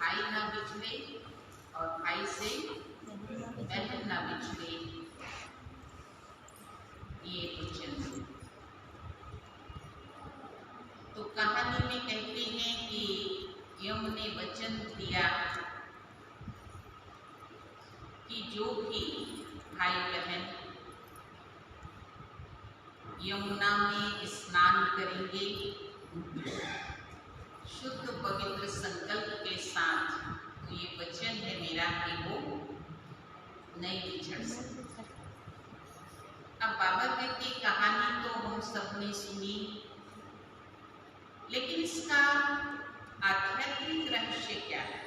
भाई ना बिछड़े और भाई से बहन ना बिछड़े, ये वचन। तो कहानी में कहते हैं कि यम ने वचन दिया कि जो भी भाई बहन यमुना में स्नान करेंगे शुद्ध पवित्र संकल्प के साथ, तो ये वचन है मेरा कि वो नहीं बिछड़ सकते। अब बाबा कहते कहानी तो हम सबने सुनी, लेकिन इसका आध्यात्मिक रहस्य क्या है?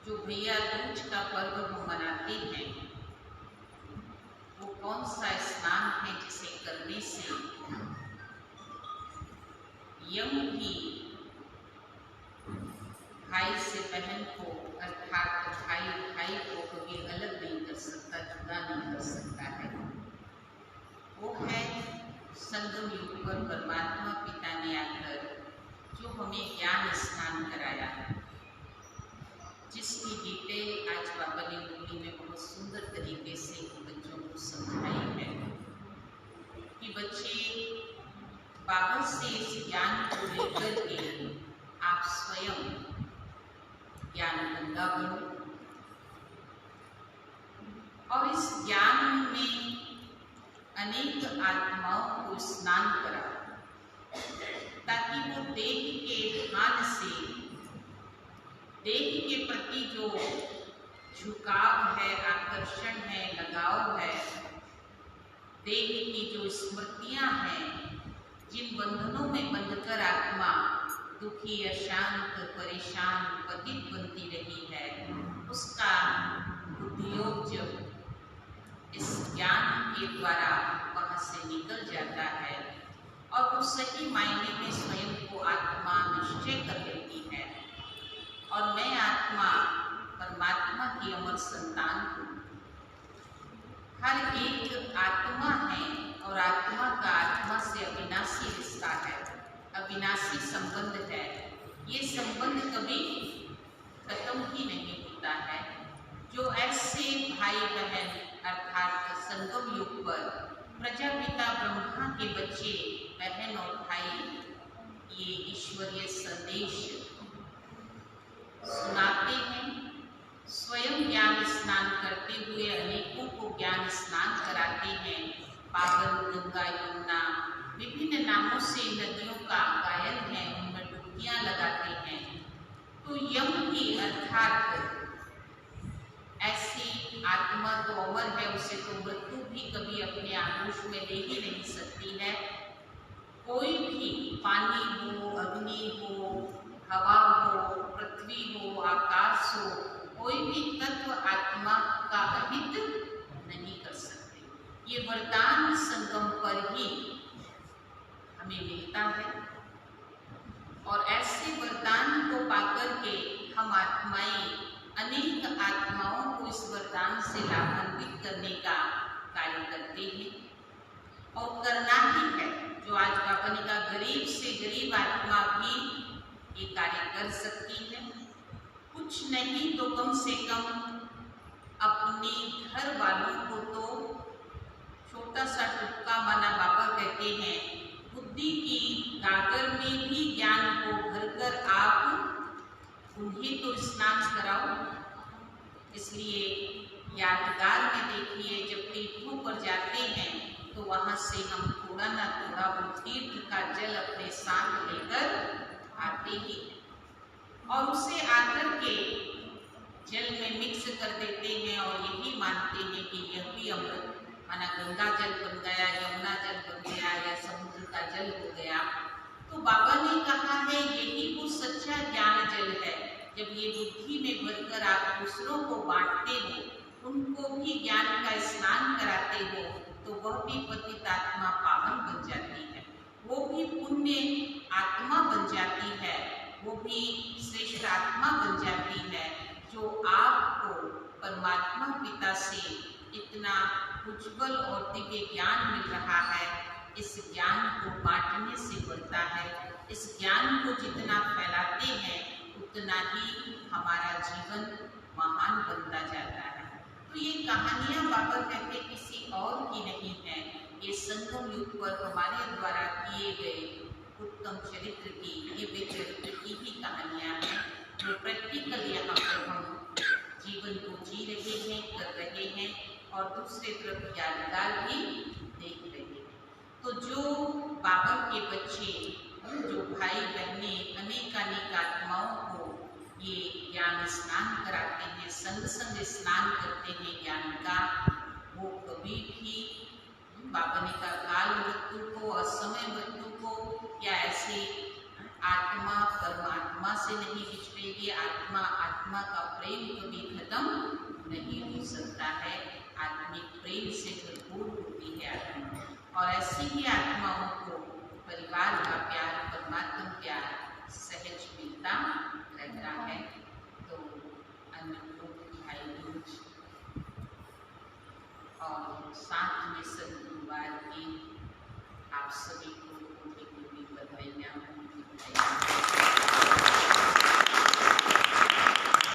जो भैया दूज का पर्व हम मनाते हैं, वो कौन सा स्नान है जिसे करने से यम भी भाई से बहन को, अर्थात भाई को कभी अलग नहीं कर सकता, जुदा नहीं कर सकता है। वो है संगम युग पर परमात्मा पिता ने आकर जो हमें ज्ञान स्नान कराया है, जिसकी डिटेल आज बाबा ने मुरली में बहुत सुंदर तरीके से बच्चों को समझाई है कि बच्चे बाबा से इस ज्ञान को लेकर के आप स्वयं ज्ञान गंगा बनो और इस ज्ञान में अनेक आत्माओं को स्नान कराओ, ताकि वो देह के ध्यान से, देह के प्रति जो झुकाव है, आकर्षण है, लगाव है, देह की जो स्मृतियां हैं, जिन बंधनों में बंधकर आत्मा दुखी, अशांत, परेशान, पतित बनती रही है, उसका बुद्धियोग जब इस ज्ञान के द्वारा वहाँ से निकल जाता है और वो सही मायने में स्वयं को आत्मा निश्चय कर लेती है और मैं आत्मा परमात्मा की अमर संतान हूँ। हर एक आत्मा है और आत्मा का आत्मा से अविनाशी रिश्ता है, अविनाशी संबंध है। ये संबंध कभी खत्म ही नहीं होता है। जो ऐसे भाई बहन अर्थात संगम युग पर प्रजापिता ब्रह्मा के बच्चे बहन और भाई ये ईश्वरीय संदेश सुनाते हैं, स्वयं ज्ञान स्नान करते हुए अनेकों को ज्ञान स्नान कराते हैं। पावन गंगा, यमुना, विभिन्न नामों से नदियों का गायन है, उनमें डुबकियां लगाते हैं। तो यम भी अर्थात ऐसी आत्मा तो अमर है, उसे तो मृत्यु भी कभी अपने आगोश में ले ही नहीं सकती है। कोई भी पानी हो, अग्नि हो, हवा हो, पृथ्वी हो, आकाश हो, कोई भी तत्व आत्मा का अहित नहीं कर सकते। ये वरदान संगम पर ही हमें मिलता है और ऐसे वरदान को पाकर के हम आत्माएं अनेक आत्माओं को इस वरदान से लाभान्वित करने का कार्य करते हैं और करना ही है। जो आज बाबा ने कहा गरीब से गरीब आत्मा भी ये कार्य कर सकती है। कुछ नहीं तो कम से कम अपने घर वालों को तो छोटा सा टुक्का माना बाबा कहते हैं, बुद्धि की गागर में भी ज्ञान को भरकर आप उन्हें तो स्नान कराओ। इसलिए यादगार में देखिए, जब तीर्थों पर जाते हैं तो वहाँ से हम थोड़ा ना थोड़ा वो तीर्थ का जल अपने साथ लेकर आते ही और उसे आकर के जल में मिक्स कर देते हैं और यही मानते हैं कि यह भी अमृत माना गंगा जल बन गया, यमुना जल बन गया या समुद्र का जल हो गया। तो बाबा ने कहा है यही वो सच्चा ज्ञान जल है। जब ये बुद्धि में भरकर आप दूसरों को बांटते हो, उनको भी ज्ञान का स्नान कराते हो, तो वह भी पतित आत्मा पावन बन जाती है, वो भी पुण्य आत्मा बन जाती है, वो भी श्रेष्ठ आत्मा बन जाती है। जो आपको परमात्मा पिता से इतना उज्जवल और दिव्य ज्ञान मिल रहा है, इस ज्ञान को बांटने से बढ़ता है। इस ज्ञान को जितना फैलाते उतना ही हमारा जीवन महान बनता जाता है। तो ये कहानियाँ बाबा कहते किसी और की नहीं है, ये संगम युग पर हमारे द्वारा किए गए उत्तम चरित्र की, ये वे चरित्र की ही कहानियाँ हैं जो प्रैक्टिकल यहाँ पर हम जीवन को जी रहे हैं, कर रहे हैं और दूसरे तरफ यादगार भी देख रहे हैं। तो जो बाबा के बच्चे, जो भाई बहने अनेक आत्माओं को ये ज्ञान स्नान कराते हैं, संग संग स्नान करते हैं ज्ञान का, वो कभी भी बाबा ने कहा काल मृत्यु को, असमय मृत्यु को या ऐसे आत्मा परमात्मा से नहीं बिछड़ेगी। आत्मा का प्रेम कभी खत्म नहीं हो सकता है, आत्मिक प्रेम से भरपूर होती है आत्मा। और ऐसी ही आत्माओं को परिवार का प्यार, परमात्मा प्यार सहज मिलता रहता है। तो अन्य लोग भाई दूज और साथ